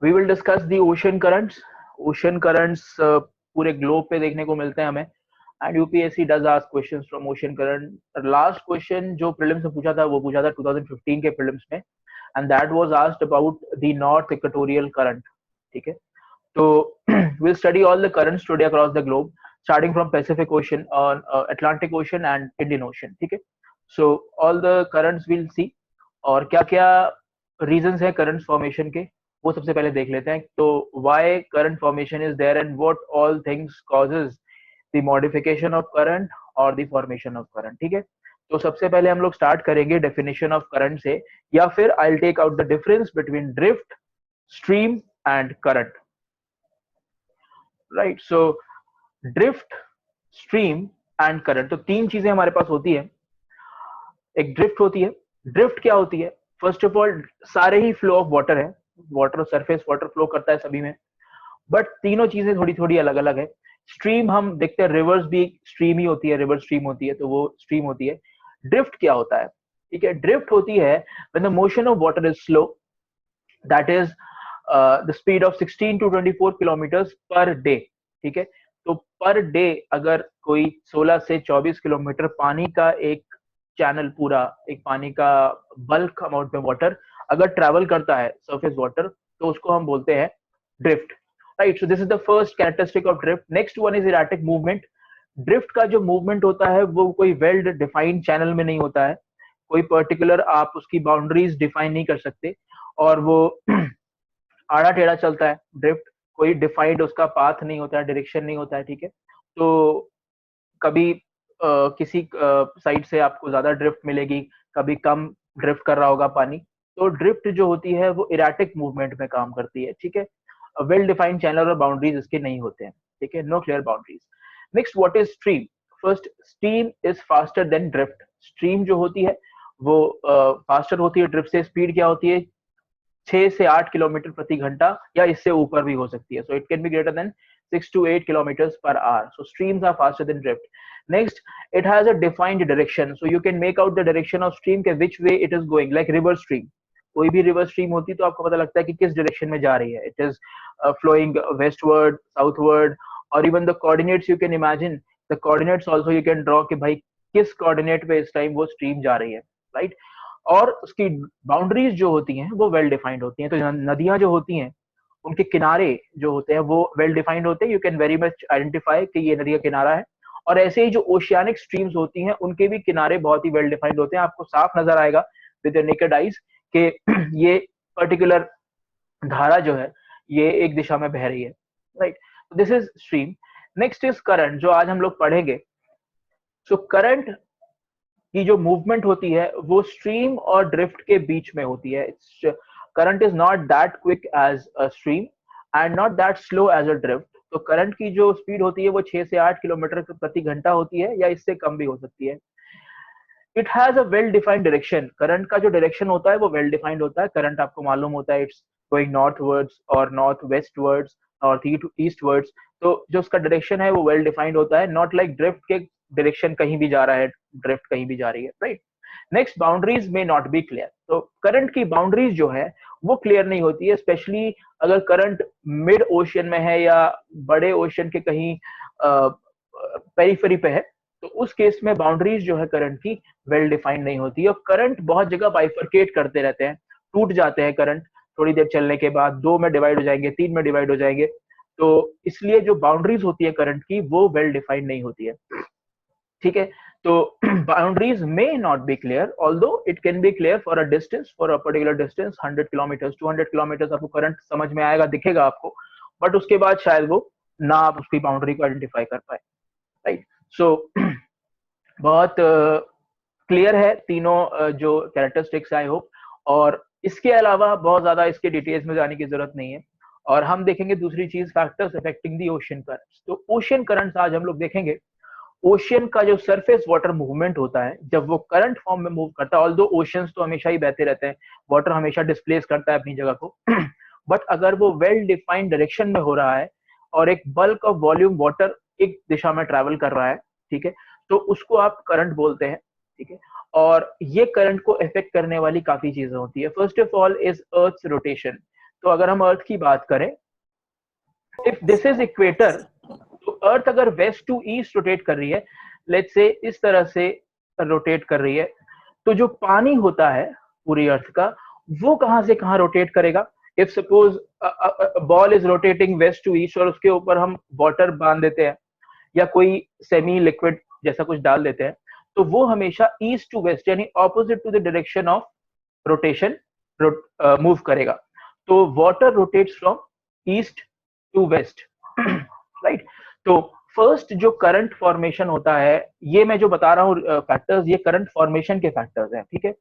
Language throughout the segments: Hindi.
We will discuss the ocean currents. Ocean currents पूरे ग्लोब पे देखने को मिलते हैं हमें, and UPSC does ask questions from ocean current. Last question जो प्रीलिम्स में पूछा था वो पूछा था 2015 के प्रीलिम्स में, and that was asked about the north equatorial current. ठीक है, तो we'll study all the currents today across the globe, starting from Pacific Ocean on Atlantic Ocean and Indian Ocean. ठीक है, so all the currents we'll see, और क्या क्या reasons है currents formation के वो सबसे पहले देख लेते हैं। तो why current formation is there and what all things causes the modification of current or the formation of current। ठीक है, तो सबसे पहले हम लोग स्टार्ट करेंगे definition of current से, या फिर I'll take out the difference between drift, stream and current। Right, so drift, stream and current, तो तीन चीजें हमारे पास होती है। एक ड्रिफ्ट होती है। ड्रिफ्ट क्या होती है? फर्स्ट ऑफ ऑल सारे ही फ्लो ऑफ वाटर है, वाटर सरफेस वाटर फ्लो करता है सभी में, बट तीनों चीजें थोड़ी थोड़ी अलग अलग है। स्ट्रीम हम देखते हैं, रिवर्स भी स्ट्रीम ही होती है, रिवर स्ट्रीम होती है, तो वो स्ट्रीम होती है। ड्रिफ्ट क्या होता है? ठीक है, ड्रिफ्ट होती है when the motion of water is slow, that is the speed of 16 to 24 kilometre per day. ठीक है, तो पर डे अगर कोई 16 से 24 किलोमीटर पानी का एक चैनल, पूरा एक पानी का बल्क अमाउंट में वाटर अगर ट्रैवल करता है सरफेस वाटर, तो उसको हम बोलते हैं drift. Right, so this is the first characteristic of drift. Next one is erratic movement. Drift का जो मूवमेंट होता है वो कोई वेल डिफाइंड चैनल में नहीं होता है, कोई पर्टिकुलर आप उसकी बाउंड्रीज डिफाइन नहीं कर सकते, और वो आड़ा टेढ़ा चलता है ड्रिफ्ट, कोई डिफाइंड उसका पाथ नहीं होता है, डायरेक्शन नहीं होता है। ठीक है, तो कभी किसी साइड से आपको ज्यादा ड्रिफ्ट मिलेगी, कभी कम ड्रिफ्ट कर रहा होगा पानी। तो ड्रिफ्ट जो होती है वो इरेटिक मूवमेंट में काम करती है। ठीक है, वेल डिफाइंड चैनल और बाउंड्रीज इसके नहीं होते हैं। ठीक है, no clear boundaries. Next, what is stream? First, stream is faster than drift. Stream जो होती है वो फास्टर होती है ड्रिफ्ट से। स्पीड क्या होती है? 6 से 8 किलोमीटर प्रति घंटा, या इससे ऊपर भी हो सकती है। So it can be greater than 6 to 8 kilometers per hour. So streams are faster than drift. Next, it has a defined direction. So you can make out the direction of stream के which way it is going, like river stream. कोई भी रिवर स्ट्रीम होती है तो आपको पता लगता है कि किस डायरेक्शन में जा रही है। It is flowing westward, southward, और even the coordinates you can imagine, the coordinates also you can draw कि भाई किस कोऑर्डिनेट पे इस टाइम वो स्ट्रीम जा रही है। राइट, और उसकी बाउंड्रीज जो होती हैं वो वेल डिफाइंड होती हैं। तो नदियां जो होती हैं उनके किनारे जो होते हैं वो वेल डिफाइंड होते हैं, you can very much identify कि ये नदी का किनारा है। और ऐसे ही जो ओशियानिक स्ट्रीम्स होती हैं उनके भी किनारे बहुत ही वेल डिफाइंड होते हैं, आपको साफ नजर आएगा विद योर नेकेड आइज कि ये पर्टिकुलर धारा जो है ये एक दिशा में बह रही है। Right, this is stream. Next is current, जो आज हम लोग पढ़ेंगे। सो करंट की जो मूवमेंट होती है वो स्ट्रीम और ड्रिफ्ट के बीच में होती है। Current is not that quick as a stream and not that slow as a drift. तो करंट की जो स्पीड होती है वो 6 से 8 किलोमीटर प्रति घंटा होती है, या इससे कम भी हो सकती है। It has a well defined direction. Current का जो डायरेक्शन होता है वो वेल डिफाइंड होता है। करंट आपको मालूम होता है इट्स गोइंग नॉर्थवर्ड्स और नॉर्थ वेस्टवर्ड्स, नॉर्थ ईस्टवर्ड्स। तो जो उसका डायरेक्शन है वो वेल डिफाइंड होता है, नॉट लाइक ड्रिफ्ट के डायरेक्शन कहीं भी जा रहा है, ड्रिफ्ट कहीं भी जा रही है। राइट, नेक्स्ट, बाउंड्रीज में नॉट बी क्लियर। तो करंट की बाउंड्रीज जो है वो क्लियर नहीं होती है, स्पेशली अगर करंट मिड ओशन में है या बड़े ओशन के कहीं पेरिफेरी पे है, तो उस केस में बाउंड्रीज जो है करंट की वेल डिफाइंड नहीं होती है। और करंट बहुत जगह बाइफरकेट करते रहते हैं, टूट जाते हैं करंट थोड़ी देर चलने के बाद, 2 में डिवाइड हो जाएंगे, 3 में डिवाइड हो जाएंगे। तो इसलिए जो बाउंड्रीज होती है करंट की वो वेल डिफाइंड नहीं होती है। ठीक है, तो boundaries may not be clear, although it can be clear for a distance, for a particular distance 100 kilometre 200 kilometre आपको करंट समझ में आएगा, दिखेगा आपको, बट उसके बाद शायद वो ना आप उसकी बाउंड्री को आइडेंटिफाई कर पाए। राइट, सो बहुत क्लियर है तीनों जो कैरेक्टरिस्टिक्स, आई होप। और इसके अलावा बहुत ज्यादा इसके डिटेल्स में जाने की जरूरत नहीं है। और हम देखेंगे दूसरी चीज, फैक्टर्स अफेक्टिंग दी ओशन करंट्स। तो ओशन करंट्स आज हम लोग देखेंगे। ओशियन का जो सरफेस वाटर मूवमेंट होता है जब वो करंट फॉर्म में मूव करता है, ऑल्दो ओशियंस तो हमेशा ही बहते रहते हैं, वाटर हमेशा डिस्प्लेस करता है अपनी जगह को, बट अगर वो वेल डिफाइंड डायरेक्शन में हो रहा है और एक बल्क ऑफ वॉल्यूम वाटर एक दिशा में ट्रैवल कर रहा है, ठीक है, तो उसको आप करंट बोलते हैं। ठीक है, और ये करंट को इफेक्ट करने वाली काफी चीजें होती है। First of all is earth rotation. तो अगर हम अर्थ की बात करें, इफ दिस इज इक्वेटर, तो अर्थ अगर वेस्ट टू ईस्ट रोटेट कर रही है, लेट्स से इस तरह से रोटेट कर रही है, तो जो पानी होता है पूरी अर्थ का, वो कहां से कहां रोटेट करेगा? If suppose ball is rotating west to east और उसके ऊपर हम वाटर बांध देते हैं या कोई सेमी लिक्विड जैसा कुछ डाल देते हैं, तो वो हमेशा ईस्ट टू वेस्ट यानी opposite to the direction of rotation move करेगा। तो water rotates from east to west, right. तो फर्स्ट जो करंट फॉर्मेशन होता है, ये मैं जो बता रहा हूँ फैक्टर्स, ये करंट फॉर्मेशन के फैक्टर्स हैं, ठीक है।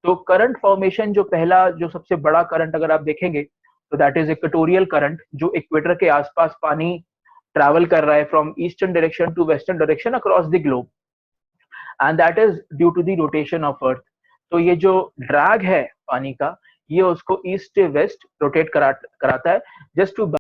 तो करंट फॉर्मेशन जो पहला जो सबसे बड़ा करंट अगर आप देखेंगे, तो दैट इज इक्वेटोरियल करंट, जो इक्वेटर के आसपास पानी ट्रैवल कर रहा है from eastern direction to western direction across the globe, and that is due to the rotation of earth. तो ये जो ड्रैग है पानी का, ये उसको ईस्ट से वेस्ट रोटेट कराता है, just to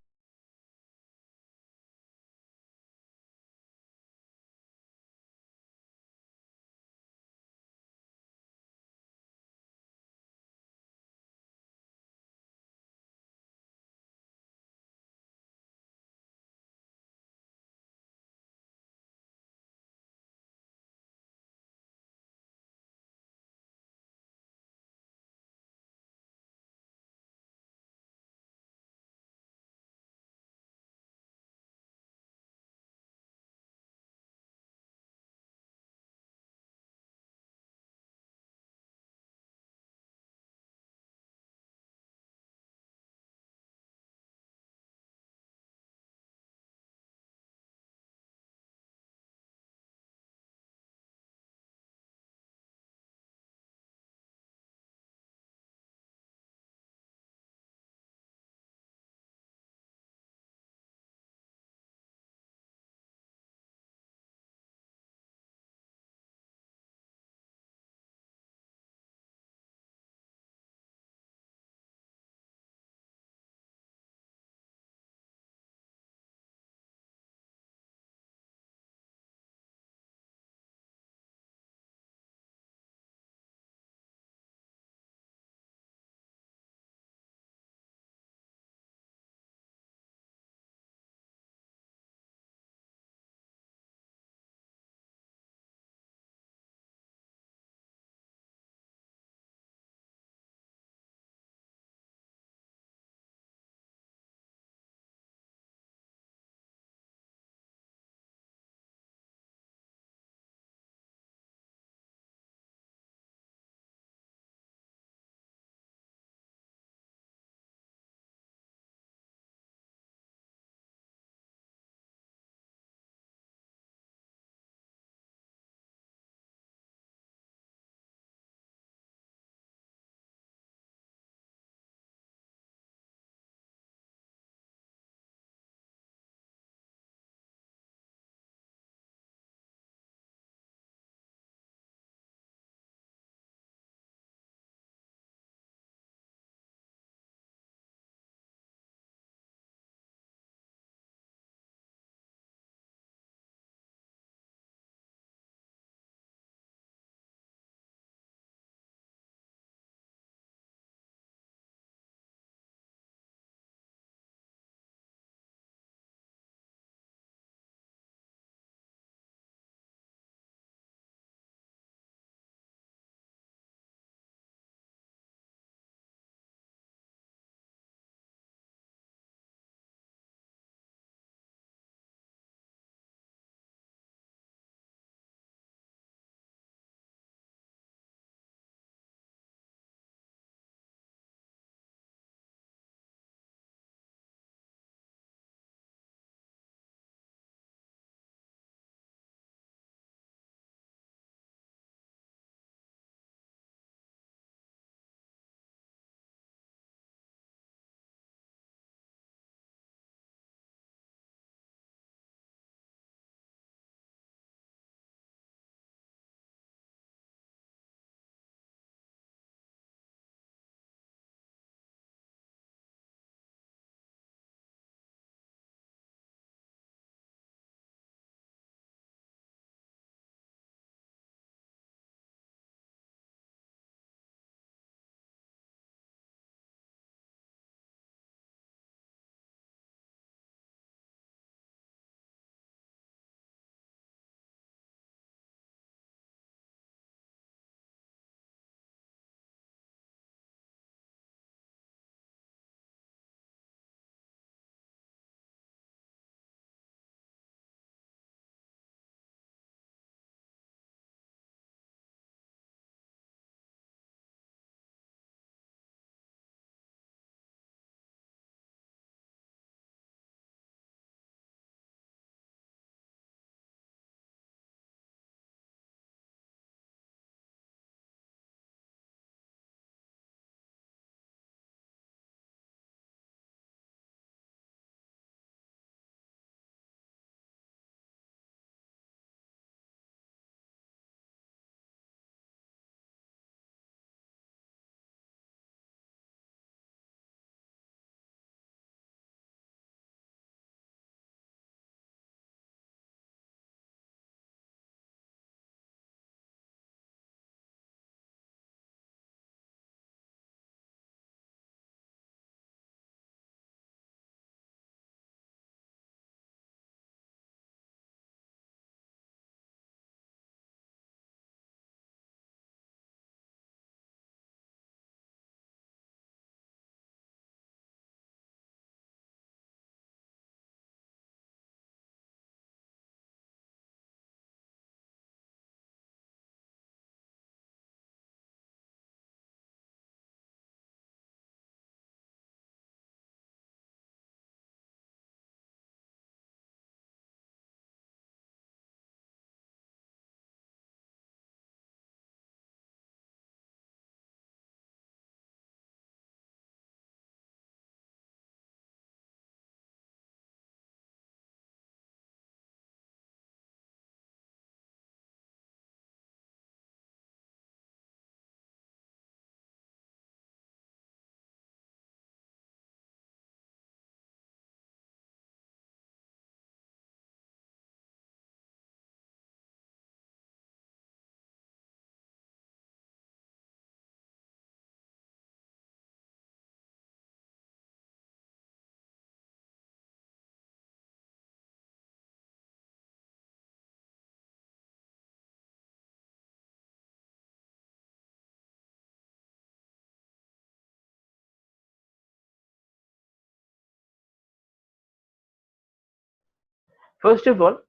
first of all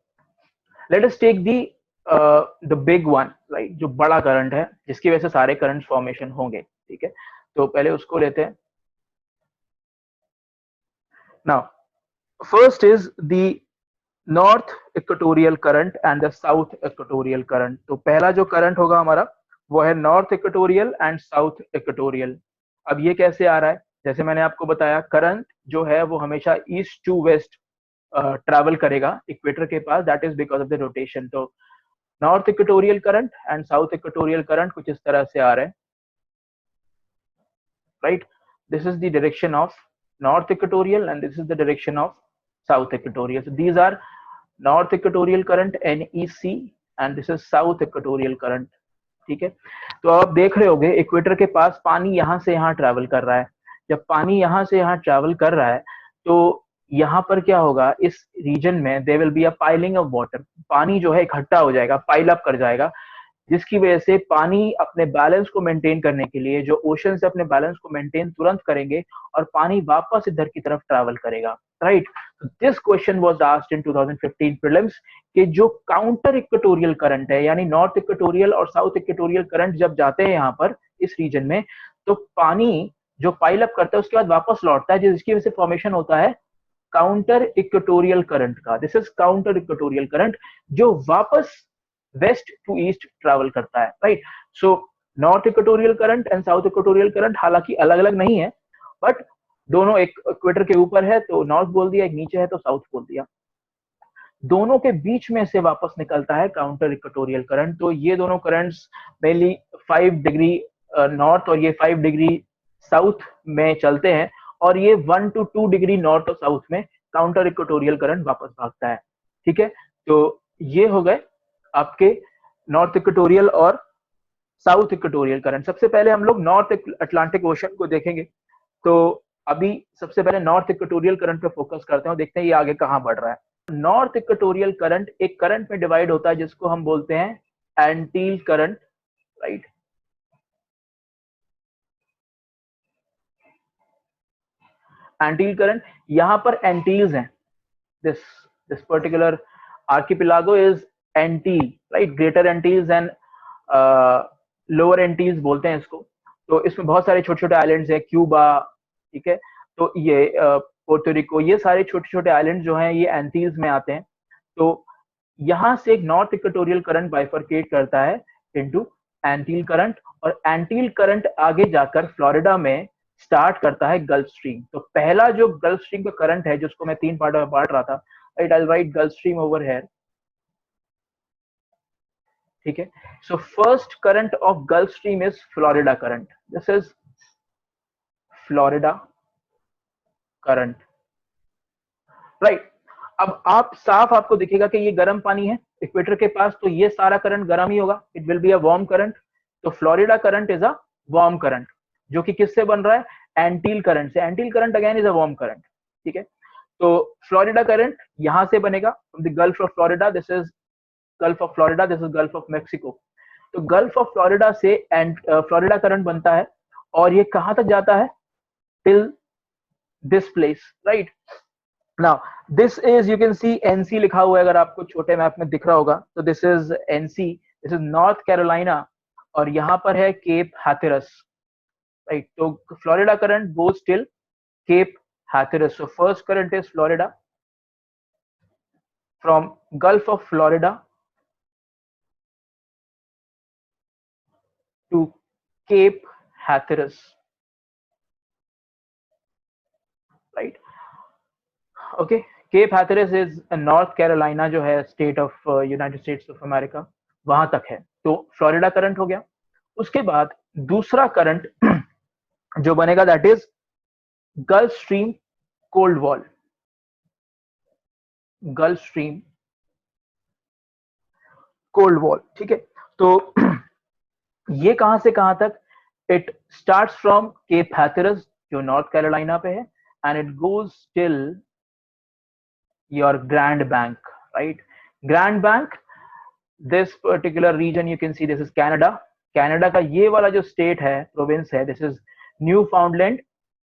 let us take the big one, right, जो बड़ा करंट है जिसकी वजह से सारे करंट फॉर्मेशन होंगे, ठीक है। तो पहले उसको लेते हैं। Now first is the north equatorial current and the south equatorial current. तो पहला जो करंट होगा हमारा वो है north equatorial and south equatorial. अब ये कैसे आ रहा है? जैसे मैंने आपको बताया, करंट जो है वो हमेशा ईस्ट टू वेस्ट ट्रैवल करेगा इक्वेटर के पास, that is because of the rotation. तो north equatorial current and south equatorial current कुछ इस तरह से आ रहे हैं, right. This is the direction of north equatorial and this is the direction of south equatorial. So these are north equatorial current NEC and this is south equatorial current, ठीक है। तो आप देख रहे होगे इक्वेटर के पास पानी यहां से यहां ट्रैवल कर रहा है। जब पानी यहां से यहां ट्रैवल कर रहा है तो यहाँ पर क्या होगा, इस रीजन में there will be a piling of water. पानी जो है इकट्ठा हो जाएगा, पाइल अप कर जाएगा, जिसकी वजह से पानी अपने बैलेंस को मेंटेन करने के लिए जो ओशन से अपने बैलेंस को मेंटेन तुरंत करेंगे और पानी वापस इधर की तरफ ट्रैवल करेगा, right. This question was asked in 2015 prelims कि जो काउंटर इक्वेटोरियल करंट है, यानी नॉर्थ इक्वेटोरियल और साउथ इक्वेटोरियल करंट जब जाते हैं यहाँ पर इस रीजन में, तो पानी जो पाइल अप करता है उसके बाद वापस लौटता है, जिसकी वजह से फॉर्मेशन होता है काउंटर इक्वेटोरियल करंट का। This is counter equatorial current जो वापस वेस्ट टू ईस्ट ट्रैवल करता है, right. So north equatorial current and south equatorial current हालांकि अलग अलग नहीं है, बट दोनों एक इक्वेटर के ऊपर है तो नॉर्थ बोल दिया, एक नीचे है तो साउथ बोल दिया। दोनों के बीच में से वापस निकलता है काउंटर इक्वेटोरियल करंट। तो ये दोनों करंट्स मेनली 5 डिग्री नॉर्थ और ये 5 डिग्री साउथ में चलते हैं, और ये 1 to 2 डिग्री नॉर्थ और साउथ में काउंटर इक्वेटोरियल करंट वापस भागता है, ठीक है। तो ये हो गए आपके नॉर्थ इक्वेटोरियल और साउथ इक्वेटोरियल करंट। सबसे पहले हम लोग नॉर्थ अटलांटिक ओशन को देखेंगे। तो अभी सबसे पहले नॉर्थ इक्वेटोरियल करंट पे फोकस करते हैं, देखते हैं ये आगे कहां बढ़ रहा है। नॉर्थ इक्वेटोरियल करंट एक करंट में डिवाइड होता है जिसको हम बोलते हैं Antilles current, right. Antilles current, यहां पर एंटील्स हैं, this particular archipelago is Antilles, right. Greater Antilles and lower Antilles बोलते हैं इसको। तो इसमें बहुत सारे छोटे छोटे आइलैंड्स हैं, क्यूबा, ठीक है। तो ये पोर्टोरिको, ये सारे छोटे छोटे आइलैंड जो हैं ये एंटील्स में आते हैं। तो यहां से एक नॉर्थ इक्वेटोरियल करंट बाइफरकेट करता है इनटू एंटील करंट, और एंटील करंट आगे जाकर फ्लोरिडा में स्टार्ट करता है गल्फ स्ट्रीम। तो पहला जो गल्फ स्ट्रीम का करंट है जिसको मैं 3 पार्ट में बांट रहा था, right, I will write gulf stream over here, ठीक है। सो first current of gulf stream is Florida current, this is Florida current, right. अब आप साफ आपको दिखेगा कि ये गर्म पानी है इक्वेटर के पास, तो ये सारा करंट गर्म ही होगा, it will be a warm current. तो Florida current is a warm current, जो कि किससे बन रहा है, एंटील करंट से। Antilles current again is a warm current, ठीक है। तो फ्लोरिडा करंट यहां से बनेगा from the Gulf of Florida, this is Gulf of Florida, this is Gulf of Mexico. तो गल्फ ऑफ फ्लोरिडा से फ्लोरिडा करंट बनता है, और ये कहां तक जाता है, till this place, right. Now this is, you can C NC लिखा हुआ है, अगर आपको छोटे मैप में दिख रहा होगा तो this is NC, this is North Carolina, और यहाँ पर है केप हैथेरस, राइट। तो Florida current goes till Cape Hatteras. So first current is Florida, from Gulf of Florida to Cape Hatteras, right, okay. Cape Hatteras is North Carolina जो है state of United States of America, वहां तक है। तो फ्लोरिडा करंट हो गया। उसके बाद दूसरा करंट जो बनेगा that is Gulf Stream cold wall, Gulf Stream cold wall, ठीक है। तो ये कहां से कहां तक, it starts from Cape Hatteras जो नॉर्थ कैरोलिना पे है, and it goes till your Grand Bank, right. Grand Bank, this particular region you can see, this is Canada. Canada का ये वाला जो स्टेट है, प्रोविंस है, this is Newfoundland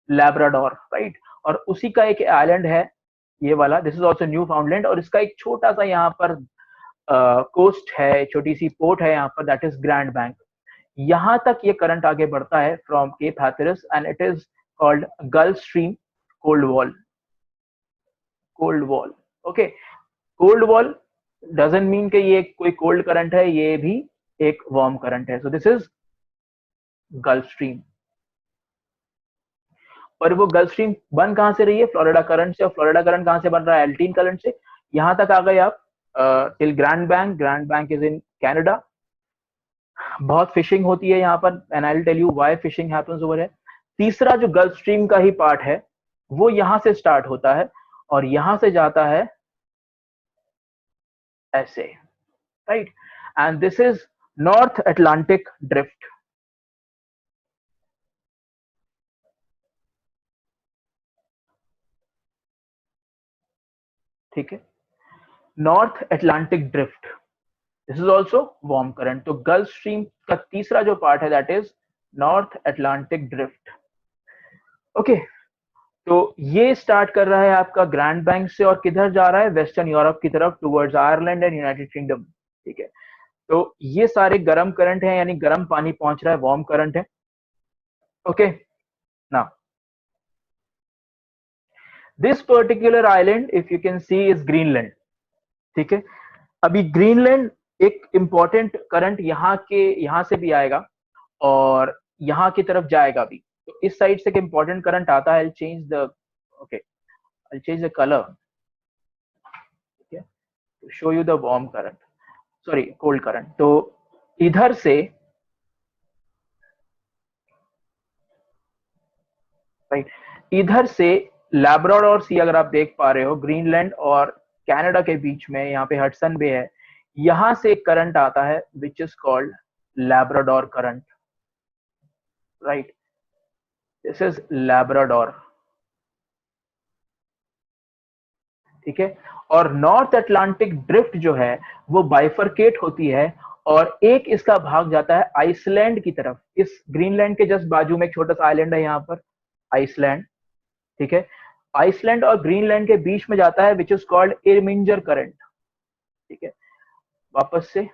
Labrador, right. और उसी का एक आइलैंड है ये वाला, दिस इज ऑल्सो न्यू फाउंडलैंड, और इसका एक छोटा सा यहाँ पर कोस्ट है, छोटी सी पोर्ट है यहाँ पर, दैट इज ग्रैंड बैंक। यहाँ तक ये करंट आगे बढ़ता है from Cape Hatteras and it is called Gulf Stream cold wall. Cold wall, okay. Cold wall doesn't mean कि ये कोई कोल्ड करंट है, ये भी एक वार्म करंट है। So this is Gulf stream. और वो गल्फ स्ट्रीम बन कहां से रही है? फ्लोरिडा करंट से। और फ्लोरिडा करंट कहां से बन रहा है? एल्टीन करंट से। यहां तक आ गए आप till Grand Bank. Grand Bank is in Canada. बहुत फिशिंग होती है यहाँ पर, and I will tell you why fishing happens over है। तीसरा जो गल्फ स्ट्रीम का ही पार्ट है वो यहां से स्टार्ट होता है और यहां से जाता है ऐसे, right. And this is North Atlantic drift. ठीक है, north Atlantic drift, this is also warm current. तो गल्फ स्ट्रीम का तीसरा जो पार्ट है that is North Atlantic drift. Okay, तो ये स्टार्ट कर रहा है आपका ग्रैंड बैंक से और किधर जा रहा है? वेस्टर्न यूरोप की तरफ, towards Ireland and United kingdom. ठीक है, तो ये सारे गर्म करंट है, यानी गर्म पानी पहुंच रहा है, वार्म करंट है। Okay, now this particular island if you can C is Greenland. ठीक है, अभी ग्रीनलैंड एक इंपॉर्टेंट करंट यहाँ से भी आएगा और यहाँ की तरफ जाएगा भी। तो इस साइड से एक इंपॉर्टेंट करंट आता है। Change the, okay, I change the colour, ठीक है, to show you the warm current, sorry cold current. तो इधर से, राइट, इधर से लैब्राडोर सी अगर आप देख पा रहे हो, ग्रीनलैंड और कनाडा के बीच में यहाँ पे हडसन बे है, यहां से एक करंट आता है which is called Labrador current, right. This is Labrador. ठीक है, और नॉर्थ अटलांटिक ड्रिफ्ट जो है वो बाइफरकेट होती है और एक इसका भाग जाता है आइसलैंड की तरफ। इस ग्रीनलैंड के जस्ट बाजू में एक छोटा सा आइलैंड है यहाँ पर, आइसलैंड। ठीक है, आइसलैंड और ग्रीनलैंड के बीच में जाता है विच इज कॉल्ड इरमिंजर करंट। ठीक है, वापस से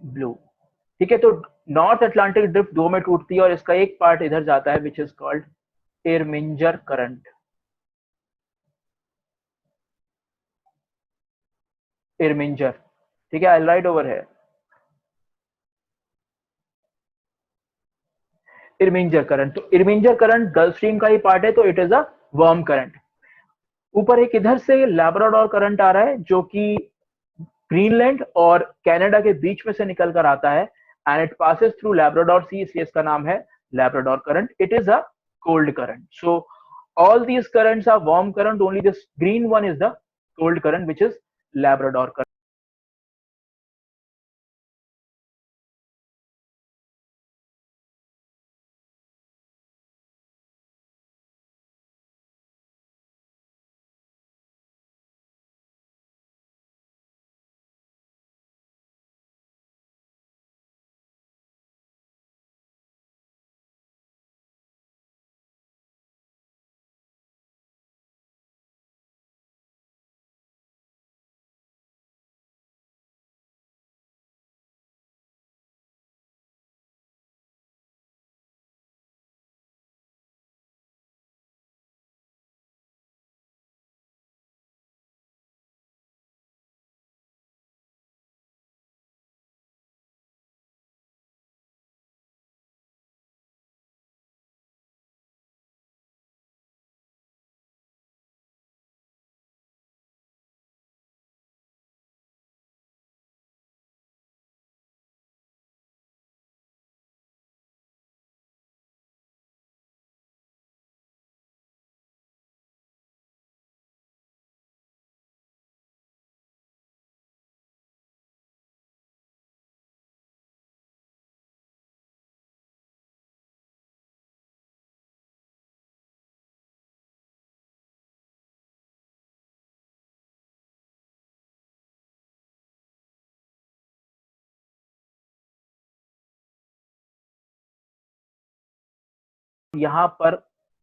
ब्लू। ठीक है, तो नॉर्थ अटलांटिक ड्रिफ्ट दो में टूटती है और इसका एक पार्ट इधर जाता है विच इज कॉल्ड इरमिंजर करंट। इरमिंजर, ठीक है, आई राइट ओवर है इरमिंजर करंट। तो इरमिंजर करंट गल्फ स्ट्रीम का ही पार्ट है, तो it is a warm current. ऊपर एक इधर से लैब्राडोर करंट आ रहा है जो कि ग्रीनलैंड और कनाडा के बीच में से निकल कर आता है and it passes through Labrador Sea, इसलिए इसका नाम है Labrador current. It is a cold current. So all these currents are warm current, only this green one is the cold current which is Labrador current. यहाँ पर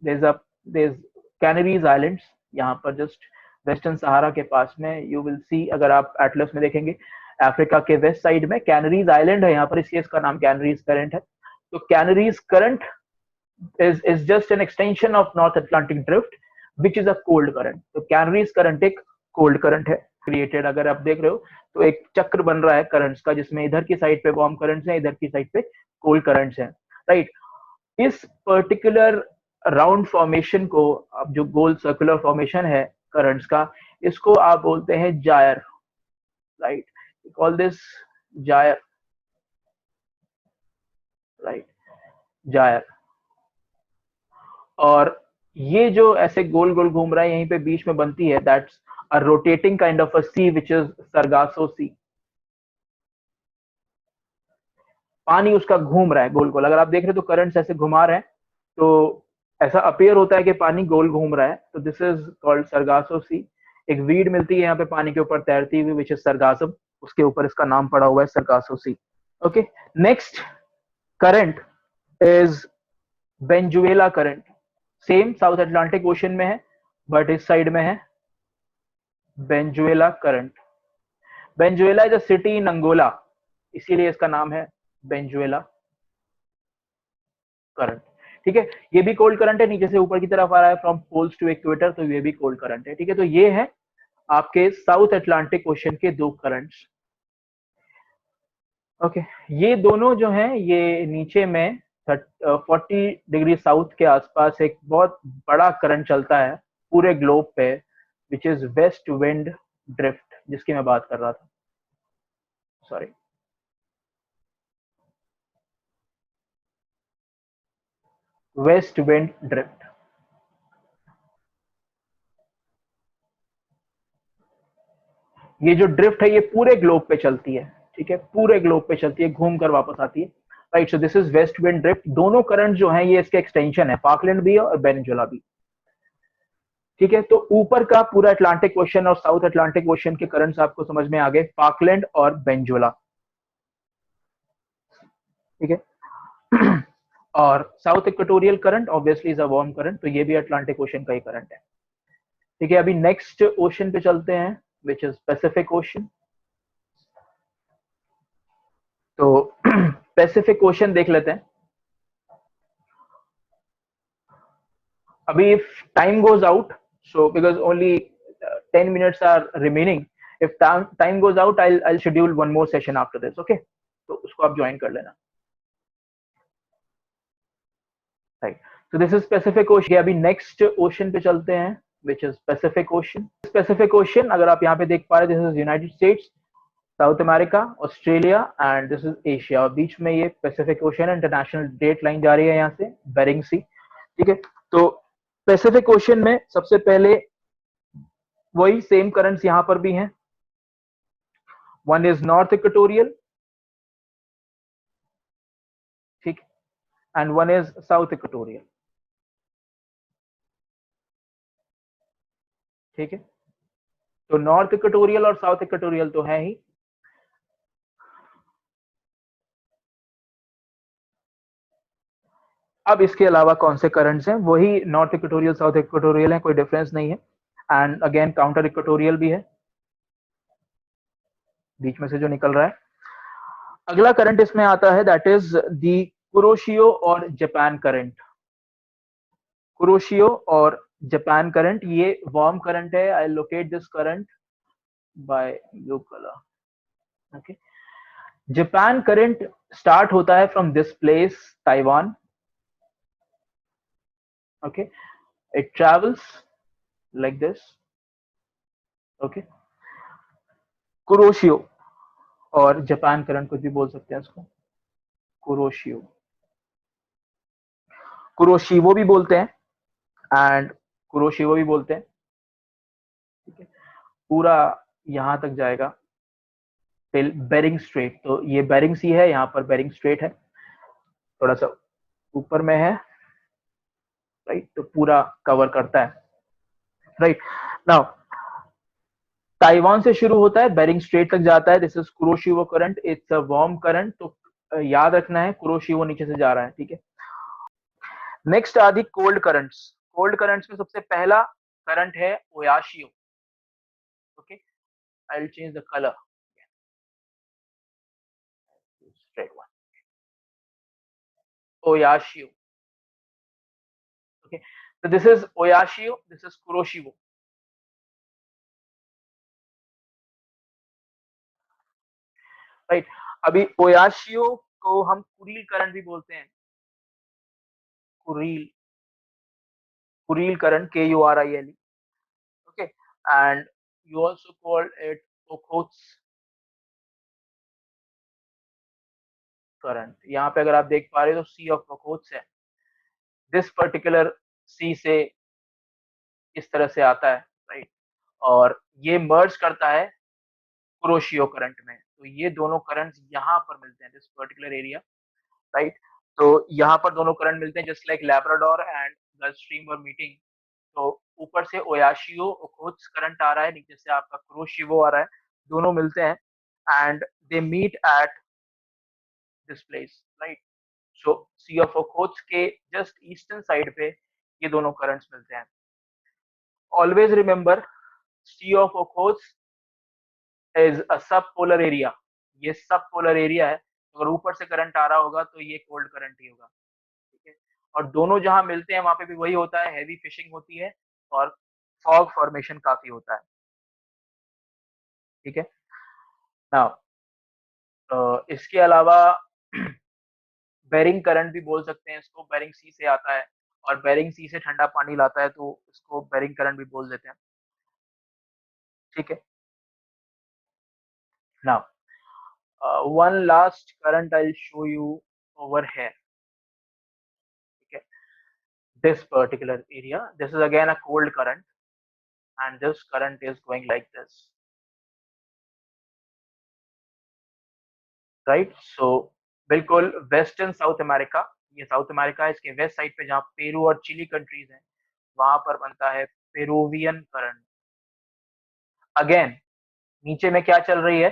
there's a there's Canaries Islands, यहाँ पर जस्ट वेस्टर्न सहारा के पास में यू विल सी, अगर आप एटलस में देखेंगे अफ्रीका के वेस्ट साइड में कैनरीज आइलैंड है यहाँ पर, इसलिए इसका नाम कैनरीज करंट है। तो कैनरीज current is just an extension of North Atlantic drift, which is a cold current. तो कैनरीज करंट एक कोल्ड करंट है क्रिएटेड। अगर आप देख रहे हो तो एक चक्र बन रहा है करंट्स का, जिसमें इधर की साइड पे वार्म करंट्स हैं, इधर की साइड पे कोल्ड करंट्स हैं, राइट। इस पर्टिकुलर राउंड फॉर्मेशन को, अब जो गोल सर्कुलर फॉर्मेशन है करंट्स का, इसको आप बोलते हैं gyre, right. Call this gyre, right, gyre. और ये जो ऐसे गोल गोल घूम रहा है यहीं पे बीच में बनती है, that's a rotating kind of a sea which is Sargasso Sea. पानी उसका घूम रहा है गोल गोल, अगर आप देख रहे हो तो करंट्स ऐसे घुमा रहे हैं, तो ऐसा अपेयर होता है कि पानी गोल घूम रहा है, तो this is called Sargasso Sea. एक वीड मिलती है यहाँ पे पानी के ऊपर तैरती हुई, विच इज सरगासम, उसके ऊपर इसका नाम पड़ा हुआ है Sargasso Sea. Okay, next current is Venezuela current. Same South Atlantic Ocean में है, बट इस साइड में है Venezuela current. Venezuela is a city in Angola, इसीलिए इसका नाम है वेनेजुएला करंट। ठीक है, ये भी कोल्ड करंट है, नीचे से ऊपर की तरफ आ रहा है फ्रॉम पोल्स टू इक्वेटर, तो ये भी कोल्ड करंट है। ठीक है, तो ये है आपके साउथ अटलांटिक ओशन के दो करंट्स। ओके, ये दोनों जो हैं ये नीचे में 40 डिग्री साउथ के आसपास एक बहुत बड़ा करंट चलता है पूरे ग्लोब पे, which is waste wind drift, जिसकी मैं बात कर रहा था, सॉरी। वेस्ट विंड ड्रिफ्ट, ये जो ड्रिफ्ट है ये पूरे ग्लोब पे चलती है। ठीक है, पूरे ग्लोब पे चलती है, घूम कर वापस आती है, right. So this is waste wind drift. दोनों करंट जो है ये इसके एक्सटेंशन है, पाकलैंड भी है और वेनेजुएला भी। ठीक है, तो ऊपर का पूरा अटलांटिक ओशन और साउथ अटलांटिक ओशन के करंट्स आपको समझ में आ गए, पाकलैंड और वेनेजुएला। ठीक है, और south equatorial current obviously is a warm current, तो ये भी अटलांटिक ओशन का ही करंट है। ठीक है, अभी नेक्स्ट ओशन पे चलते हैं, विच इज पैसिफिक ओशन। तो पैसिफिक ओशन देख लेते हैं। अभी if time goes out, so because only 10 minutes are remaining, if time goes out, I'll schedule one more session after this, okay? तो उसको आप ज्वाइन कर लेना, right. so this is Pacific Ocean। अभी नेक्स्ट ओशन पे चलते हैं, which is Pacific Ocean। Pacific Ocean अगर आप यहाँ पे देख पा रहे, this is United States, South America, Australia and this is Asia, और बीच में ये Pacific Ocean International Date Line जा रही है यहाँ से, बेरिंग सी। ठीक है, तो पैसिफिक ओशन में सबसे पहले वही सेम करंट्स यहां पर भी हैं। वन इज नॉर्थ इक्वेटोरियल, ठीक, and one is south equatorial. ठीक है, तो नॉर्थ इक्वेटोरियल और साउथ इक्वेटोरियल तो है ही। अब इसके अलावा कौन से करंट्स हैं, वही नॉर्थ इक्वेटोरियल साउथ इक्वेटोरियल है, कोई डिफरेंस नहीं है। एंड अगेन काउंटर इक्वेटोरियल भी है बीच में से जो निकल रहा है। अगला करंट इसमें आता है, दैट इज दी कुरोशियो और जापान करंट। कुरोशियो और जापान करंट, ये वार्म करंट है। I locate this current by blue colour. Okay, Japan current start होता है from this place, Taiwan. Okay, it travels like this। Okay, Kuroshio और जापान करंट कुछ भी बोल सकते हैं इसको, कुरोशियो, कुरोशिवो भी बोलते हैं एंड कुरोशिवो भी बोलते हैं। ठीक है, पूरा यहां तक जाएगा टिल बेरिंग स्ट्रेट, तो ये बेरिंग सी है, यहाँ पर बेरिंग स्ट्रेट है, थोड़ा सा ऊपर में है, राइट, तो पूरा कवर करता है, राइट। नाउ ताइवान से शुरू होता है, बेरिंग स्ट्रेट तक जाता है, this is Kuroshio current, it's a warm current, तो याद रखना है कुरोशिवो नीचे से जा रहा है। ठीक है, नेक्स्ट आदि कोल्ड करंट्स। कोल्ड करंट्स में सबसे पहला करंट है Oyashio. Okay, I will change the colour. Strait one, Oyashio. Okay, so this is Oyashio, this is Kuroshiwo. Right. अभी ओयाशियो को हम कुरील करंट भी बोलते हैं. Kuril, Kuril current, KURILE. Okay, and you also call it Okhotsk current. यहाँ पे अगर आप देख पा रहे हो तो सी ऑफ ओखोत्स है. दिस पर्टिकुलर सी से इस तरह से आता है, राइट, और ये मर्ज करता है कुरोशियो करंट में. तो ये दोनों करंट्स यहाँ पर मिलते हैं, दिस पर्टिकुलर एरिया, राइट. तो यहाँ पर दोनों करंट मिलते हैं, just like Labrador and gulf stream और मीटिंग. तो ऊपर से ओयाशियो ओखोत्स करंट आ रहा है, नीचे से आपका कुरोशिवो आ रहा है, दोनों मिलते हैं and they meet at this place, right. So Sea of Okhotsk के जस्ट ईस्टर्न साइड पे ये दोनों करंट्स मिलते हैं. Always remember, Sea of Okhotsk is a sub polar area. ये सब पोलर एरिया है. अगर ऊपर से करंट आ रहा होगा तो ये कोल्ड करंट ही होगा. ठीक है, और दोनों जहां मिलते हैं वहां पे भी वही होता है, हैवी फिशिंग होती है और फॉग फॉर्मेशन काफी होता है. ठीक है. नाउ इसके अलावा बेरिंग करंट भी बोल सकते हैं इसको. बेरिंग सी से आता है और बेरिंग सी से ठंडा पानी लाता है, तो इसको बेरिंग करंट भी बोल देते हैं. ठीक है. Now one last current I will show you over here. ठीक है, this particular area, this is again a cold current and this current is going like this, right. So बिल्कुल वेस्टर्न साउथ अमेरिका, ये साउथ अमेरिका है, इसके वेस्ट साइड पे जहाँ पेरू और चिली कंट्रीज हैं वहां पर बनता है पेरुवियन करंट. अगेन नीचे में क्या चल रही है,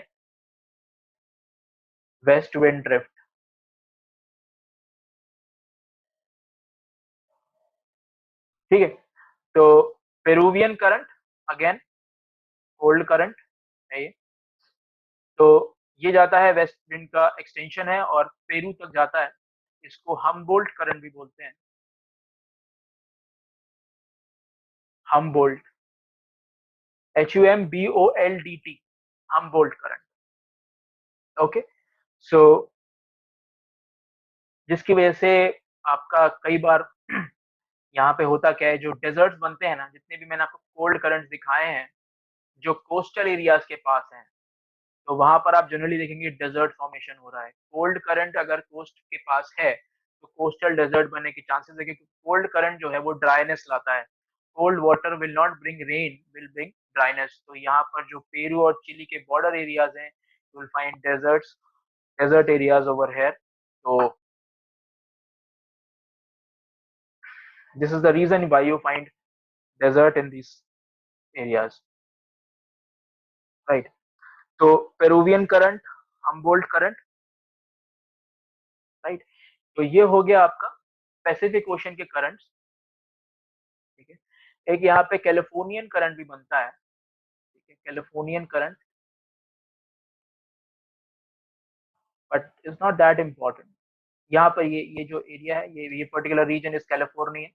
वेस्ट विंड ड्रिफ्ट. ठीक है, तो Peruvian current again cold current है ये. तो ये जाता है, वेस्ट विंड का एक्सटेंशन है और पेरू तक जाता है. इसको हमबोल्ट करंट भी बोलते हैं. Humboldt, HUMBOLDT, Humboldt current. Okay, so जिसकी वजह से आपका कई बार यहाँ पे होता क्या है, जो डेजर्ट्स बनते हैं ना, जितने भी मैंने आपको कोल्ड करंट्स दिखाए हैं जो कोस्टल एरियाज के पास हैं, तो वहां पर आप जनरली देखेंगे डेजर्ट फॉर्मेशन हो रहा है. कोल्ड करंट अगर कोस्ट के पास है तो कोस्टल डेजर्ट बनने के चांसेस है, क्योंकि कोल्ड करंट जो है वो ड्राइनेस लाता है. Cold water will not bring rain, will bring dryness. तो यहाँ पर जो पेरू और चिली के बॉर्डर एरियाज हैं, you will find deserts, desert areas over here. So this is the reason why you find desert in these areas, right. तो Peruvian current, Humboldt current, right. तो ये हो गया आपका पैसिफिक ओशन के करंट्स. ठीक है, एक यहाँ पे कैलिफोर्नियन करंट भी बनता है. ठीक है, Californian current, but is not that important. यहाँ पर ये जो एरिया है, ये पर्टिकुलर रीजन इज कैलिफोर्निया.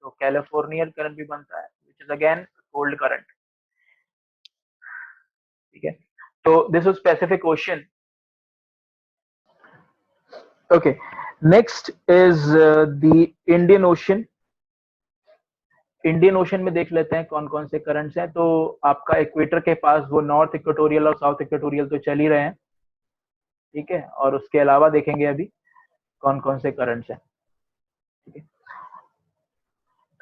तो कैलिफोर्नियन करंट भी बनता है, which is again cold current. ठीक है, तो this is Pacific ocean. Okay, next is the Indian ocean. Indian Ocean में देख लेते हैं कौन कौन से करंट्स हैं. तो आपका इक्वेटर के पास वो नॉर्थ इक्वेटोरियल और साउथ इक्वेटोरियल तो चल ही रहे हैं. ठीक है, और उसके अलावा देखेंगे अभी कौन कौन से करंट्स हैं. ठीक है,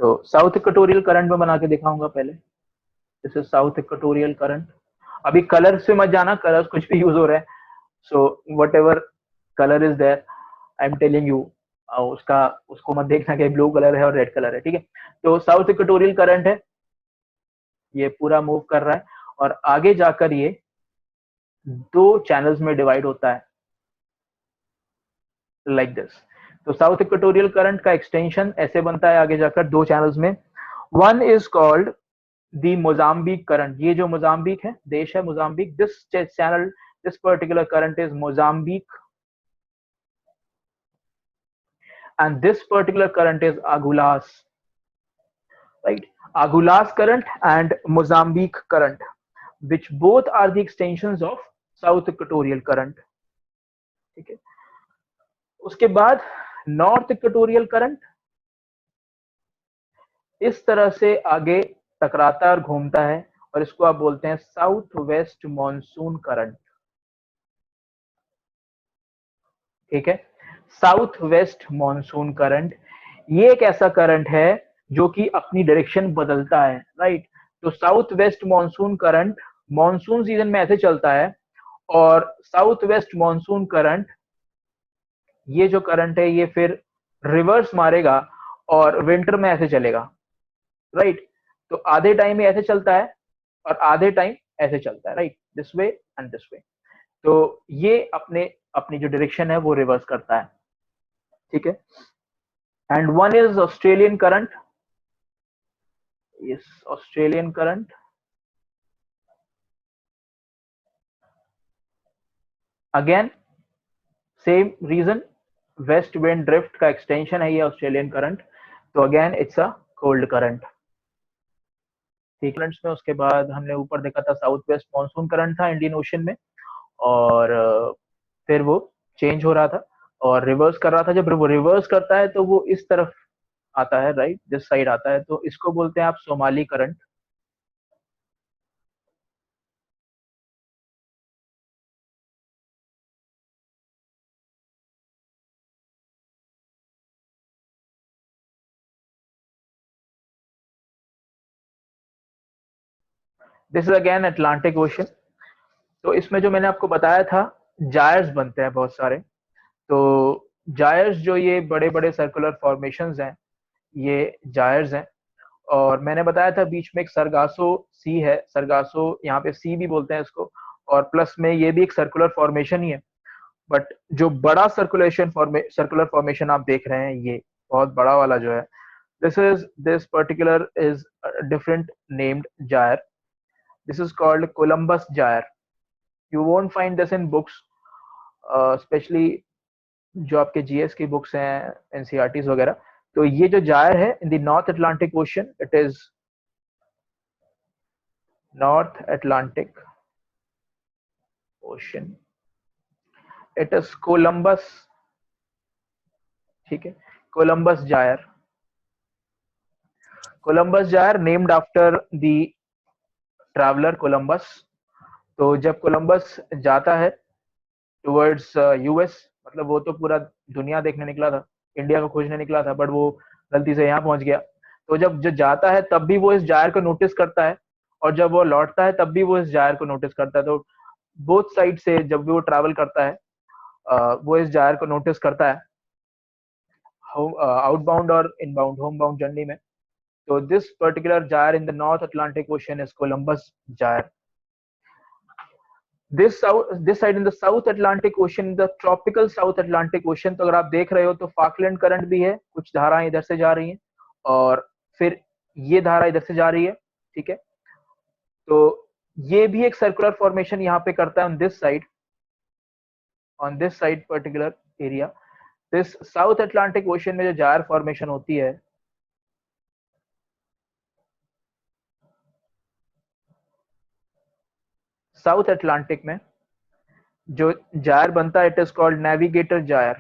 तो साउथ इक्वेटोरियल करंट में बना के दिखाऊंगा पहले. This is south equatorial current. अभी कलर से मत जाना, कलर्स कुछ भी यूज हो रहे हैं. So whatever colour is there, I am telling you, उसका उसको मत देखना कि ब्लू कलर है और रेड कलर है. ठीक है, तो साउथ इक्वेटोरियल करंट है, ये पूरा मूव कर रहा है और आगे जाकर ये दो चैनल्स में डिवाइड होता है, लाइक दिस. तो साउथ इक्वेटोरियल करंट का एक्सटेंशन ऐसे बनता है आगे जाकर दो चैनल्स में, one is called the Mozambique current. ये जो मोजाम्बिक है, देश है Mozambique, this channel, this particular current is Mozambique, and this particular current is Agulhas, right? Agulhas current and Mozambique current, which both are the extensions of South Equatorial current. ठीक है, उसके बाद नॉर्थ इक्वेटोरियल करंट इस तरह से आगे टकराता और घूमता है, और इसको आप बोलते हैं साउथ वेस्ट मॉनसून करंट। ठीक है, साउथ वेस्ट मॉनसून करंट, ये एक ऐसा करंट है जो कि अपनी डायरेक्शन बदलता है, राइट। तो south west monsoon current monsoon season में ऐसे चलता है, और साउथ वेस्ट मॉनसून करंट, ये जो करंट है ये फिर रिवर्स मारेगा और विंटर में ऐसे चलेगा, राइट। तो आधे टाइम में ऐसे चलता है और आधे टाइम ऐसे चलता है, right, this way and this way. तो ये अपने अपनी जो डायरेक्शन है वो रिवर्स करता है। ठीक है, and one is Australian current, yes, Australian current. Again same region, west wind drift का एक्सटेंशन है ये ऑस्ट्रेलियन करंट, तो again it's a cold current. ठीक, करंट्स में उसके बाद हमने ऊपर देखा था साउथ वेस्ट मानसून करंट था इंडियन ओशन में, और फिर वो चेंज हो रहा था और रिवर्स कर रहा था। जब वो रिवर्स करता है तो वो इस तरफ आता है, राइट, दिस साइड आता है, तो इसको बोलते हैं आप Somali current. This is again Atlantic Ocean. तो इसमें जो मैंने आपको बताया था, जायर्स बनते हैं बहुत सारे। तो जायर्स जो ये बड़े बड़े सर्कुलर फॉर्मेशंस हैं, ये जायर्स हैं। और मैंने बताया था बीच में एक सरगासो सी है, सरगासो यहाँ पे सी भी बोलते हैं इसको, और प्लस में ये भी एक सर्कुलर फॉर्मेशन ही है। बट जो बड़ा सर्कुलर फॉर्मेशन आप देख रहे हैं, ये बहुत बड़ा वाला जो है, this particular is different named gyre. This is called Columbus gyre. You won't find this in books, specially जो आपके जीएस की बुक्स हैं, एनसीईआरटीज वगैरह। तो ये जो जायर है in the North Atlantic Ocean, it is North Atlantic Ocean, it is Columbus. ठीक है, Columbus gyre, Columbus gyre named after the traveller Columbus. तो जब कोलंबस जाता है टुवर्ड्स यूएस, मतलब वो तो पूरा दुनिया देखने निकला था, इंडिया को खोजने निकला था, बट वो गलती से यहाँ पहुंच गया। तो जब जो जाता है तब भी वो इस जायर को नोटिस करता है, और जब वो लौटता है तब भी वो इस जायर को नोटिस करता है। तो बोथ साइड से जब भी वो ट्रैवल करता है, वो इस जायर को नोटिस करता है, आउटबाउंड और इनबाउंड, होम बाउंड जर्नी में। तो this particular gyre in the North Atlantic Ocean is Columbus gyre. This side in the South Atlantic Ocean, the tropical South Atlantic Ocean. तो अगर आप देख रहे हो तो फाकलैंड करंट भी है, कुछ धाराएं इधर से जा रही हैं और फिर ये धारा इधर से जा रही है। ठीक है, तो ये भी एक सर्कुलर फॉर्मेशन यहाँ पे करता है on this side particular area. This south Atlantic Ocean में जो जायर फॉर्मेशन होती है, साउथ अटलांटिक में जो जायर बनता है, it is called navigator gyre,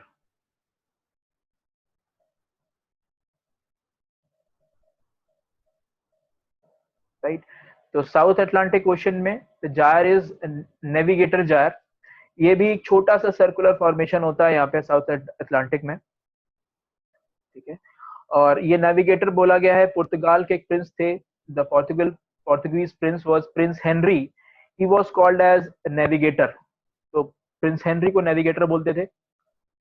right. तो साउथ अटलांटिक ओशन में the gyre is navigator gyre. ये भी एक छोटा सा सर्कुलर फॉर्मेशन होता है यहाँ पे साउथ अटलांटिक में। ठीक है, और ये नेविगेटर बोला गया है, पुर्तगाल के एक प्रिंस थे, the Portuguese prince was Prince Henry, he was called as navigator. तो प्रिंस हेनरी को नेविगेटर बोलते थे,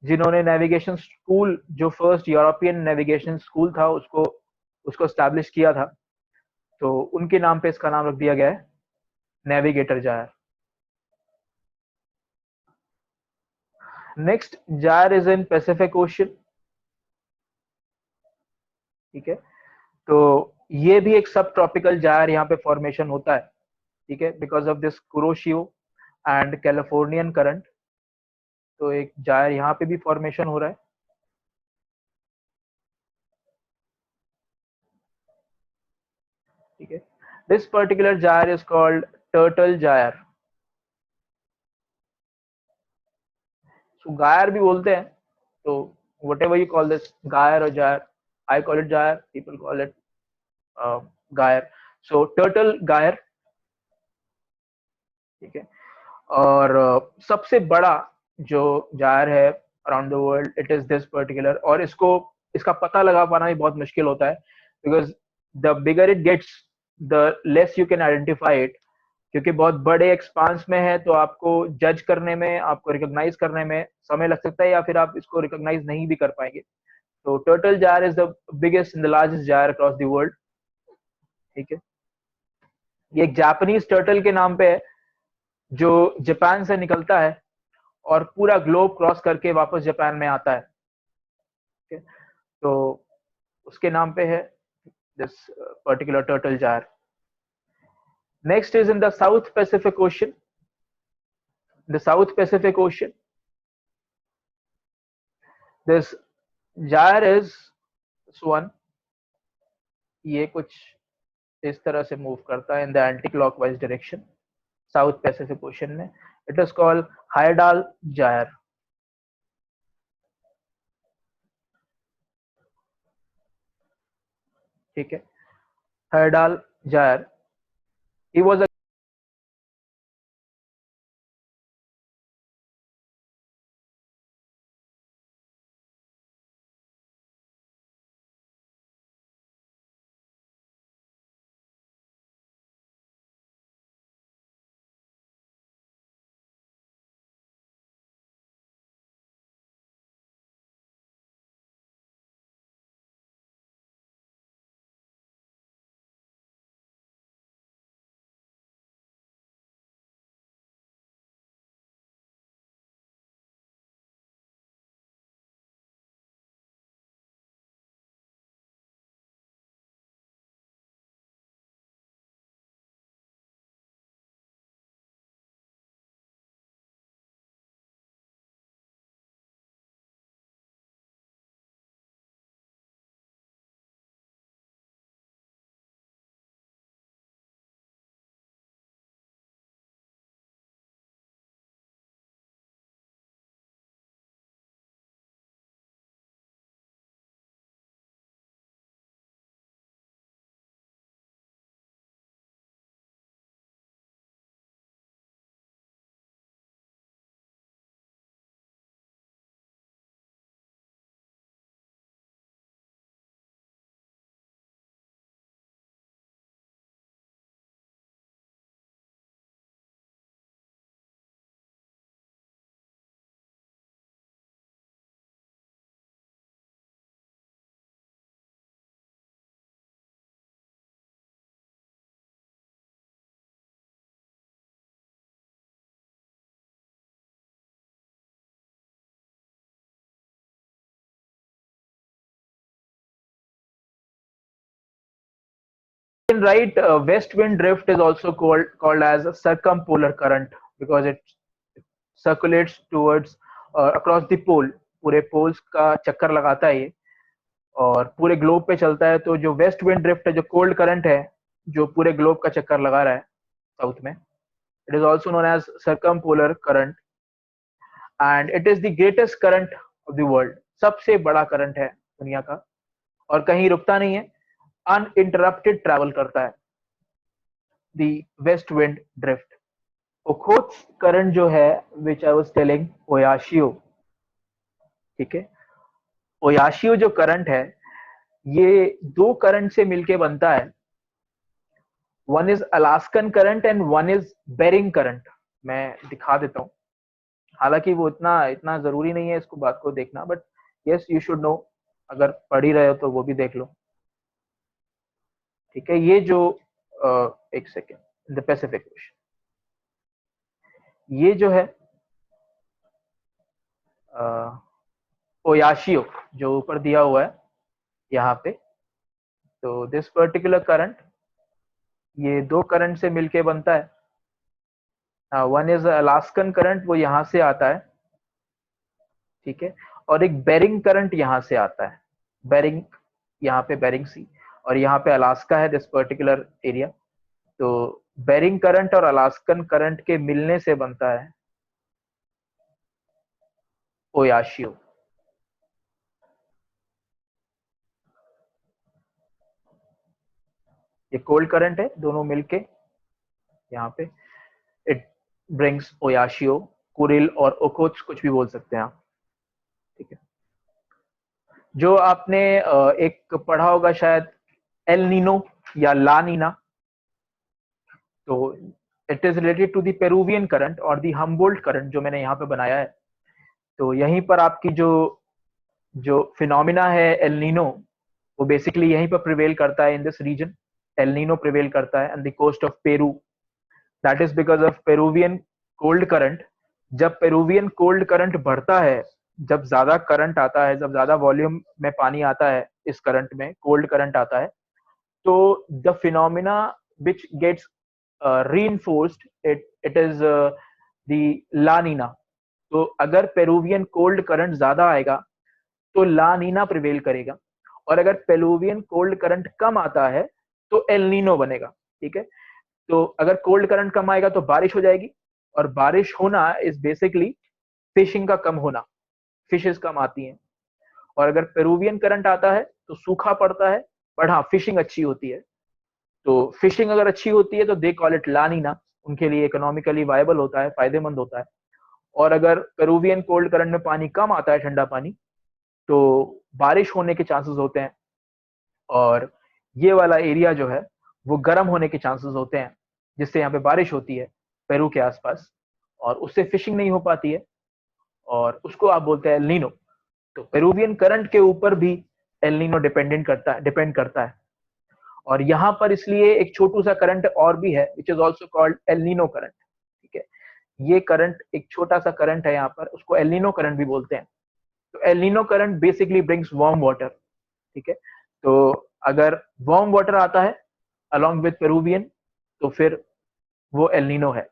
जिन्होंने नेविगेशन स्कूल, जो फर्स्ट यूरोपियन नेविगेशन स्कूल था, उसको उसको एस्टैब्लिश किया था। तो उनके नाम पे इसका नाम रख दिया गया है navigator gyre. Next gyre is in Pacific Ocean. ठीक है, तो ये भी एक सब ट्रॉपिकल जायर यहाँ पे फॉर्मेशन होता है, ठीक है, because of this Kuroshio and Californian current. तो एक जायर यहाँ पे भी फॉर्मेशन हो रहा है, ठीक है। This particular gyre is called turtle gyre. तो गायर भी बोलते हैं, तो whatever you call this, gyre और gyre, I call it gyre, people call it gyre. So turtle गायर, ठीक है। और सबसे बड़ा जो जायर है around the world, it is this particular, और इसको, इसका पता लगा पाना भी बहुत मुश्किल होता है, because the bigger it gets the less you can identify it. क्योंकि बहुत बड़े एक्सपांस में है, तो आपको जज करने में, आपको रिकॉग्नाइज करने में समय लग सकता है, या फिर आप इसको रिकॉग्नाइज नहीं भी कर पाएंगे। तो turtle gyre is the biggest and the largest gyre across the world, ठीक है। ये एक जापानीज टर्टल के नाम पे है, जो जापान से निकलता है और पूरा ग्लोब क्रॉस करके वापस जापान में आता है, ठीक है। तो उसके नाम पे है this particular turtle gyre. Next is in the South Pacific Ocean. The South Pacific Ocean, this gyre is one, ये कुछ इस तरह से मूव करता है in the anti clockwise direction South Pacific Ocean में। It is called Heyerdahl gyre, ठीक है। Heyerdahl gyre, he was can write west wind drift is also called as a circumpolar current, because it circulates towards across the pole, पूरे पोल्स का चक्कर लगाता है ये, और पूरे ग्लोब पे चलता है। तो जो वेस्ट विंड ड्रिफ्ट है, जो कोल्ड करंट है, जो पूरे ग्लोब का चक्कर लगा रहा है साउथ में, it is also known as circumpolar current, and it is the greatest current of the world. सबसे बड़ा करंट है दुनिया का, और कहीं रुकता नहीं है, अनइंटरप्टेड ट्रैवल करता है, the west wind drift. Okhotsk current जो है, which I was telling, Oyashio, ठीक है। ओयाशियो जो करंट है, ये दो करंट से मिलके बनता है। One is Alaskan current and one is Bering current. मैं दिखा देता हूँ, हालांकि वो इतना इतना जरूरी नहीं है इसको बात को देखना, but yes you should know, अगर पढ़ ही रहे हो तो वो भी देख लो, ठीक है। ये जो एक सेकेंड, द पैसिफिक ओशन, ये जो है ओयाशियो, जो ऊपर दिया हुआ है यहाँ पे, तो दिस पर्टिकुलर करंट, ये दो करंट से मिलके बनता है। वन इज अलास्कन करंट, वो यहां से आता है, ठीक है, और एक बेरिंग करंट यहां से आता है, बेरिंग, यहाँ पे बेरिंग सी, और यहाँ पे अलास्का है, दिस पर्टिकुलर एरिया। तो बेरिंग करंट और अलास्कन करंट के मिलने से बनता है ओयाशियो। ये कोल्ड करंट है, दोनों मिलके यहाँ पे इट ब्रिंग्स ओयाशियो, कुरिल और ओकोच कुछ भी बोल सकते हैं आप, ठीक है। जो आपने एक पढ़ा होगा शायद, एल नीनो या ला नीना, तो it is related to the Peruvian current और द हम्बोल्ट करंट जो मैंने यहाँ पे बनाया है। तो यहीं पर आपकी जो जो फिनोमिना है एल नीनो, वो बेसिकली यहीं पर प्रिवेल करता है in this region. El Nino prevail करता है on the coast of Peru, that is because of Peruvian cold current. जब पेरुवियन कोल्ड करंट बढ़ता है, जब ज्यादा करंट आता है, जब ज्यादा वॉल्यूम में पानी आता है, इस करंट में कोल्ड करंट आता है, तो the phenomena which gets reinforced, it is the La Nina. तो अगर पेरुवियन कोल्ड करंट ज्यादा आएगा तो ला नीना प्रिवेल करेगा, और अगर पेरुवियन कोल्ड करंट कम आता है तो एल नीनो बनेगा, ठीक है। तो अगर कोल्ड करंट कम आएगा तो बारिश हो जाएगी, और बारिश होना इज बेसिकली फिशिंग का कम होना, फिशेस कम आती हैं। और अगर पेरुवियन करंट आता है तो सूखा पड़ता है, बट हाँ फिशिंग अच्छी होती है। तो फिशिंग अगर अच्छी होती है तो दे कॉल इट ला नीना, उनके लिए इकोनॉमिकली वायबल होता है, फायदेमंद होता है। और अगर पेरुवियन कोल्ड करंट में पानी कम आता है, ठंडा पानी, तो बारिश होने के चांसेस होते हैं, और ये वाला एरिया जो है वो गर्म होने के चांसेस होते हैं, जिससे यहाँ पे बारिश होती है पेरू के आसपास, और उससे फिशिंग नहीं हो पाती है, और उसको आप बोलते हैं एल नीनो। तो पेरुवियन करंट के ऊपर भी एल नीनो डिपेंड करता है। और यहाँ पर इसलिए एक छोटू सा करंट और भी है, which is also called El Nino current, ठीक है। ये करंट एक छोटा सा करंट है यहाँ पर, उसको एल नीनो करंट भी बोलते हैं। तो El Nino current basically brings warm water, ठीक है। तो अगर वार्म वाटर आता है अलॉन्ग विद पेरुवियन, तो फिर वो एल नीनो है।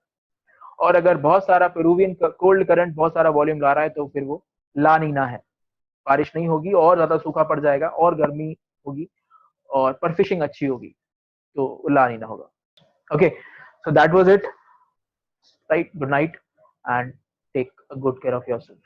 और अगर बहुत सारा पेरुवियन कोल्ड करंट बहुत सारा वॉल्यूम ला रहा है, तो फिर वो ला नीना है, बारिश नहीं होगी, और ज्यादा सूखा पड़ जाएगा, और गर्मी होगी, और पर फिशिंग अच्छी होगी, तो ला नीना होगा। Okay, so that was it. Right, good night, and take a good care of yourself.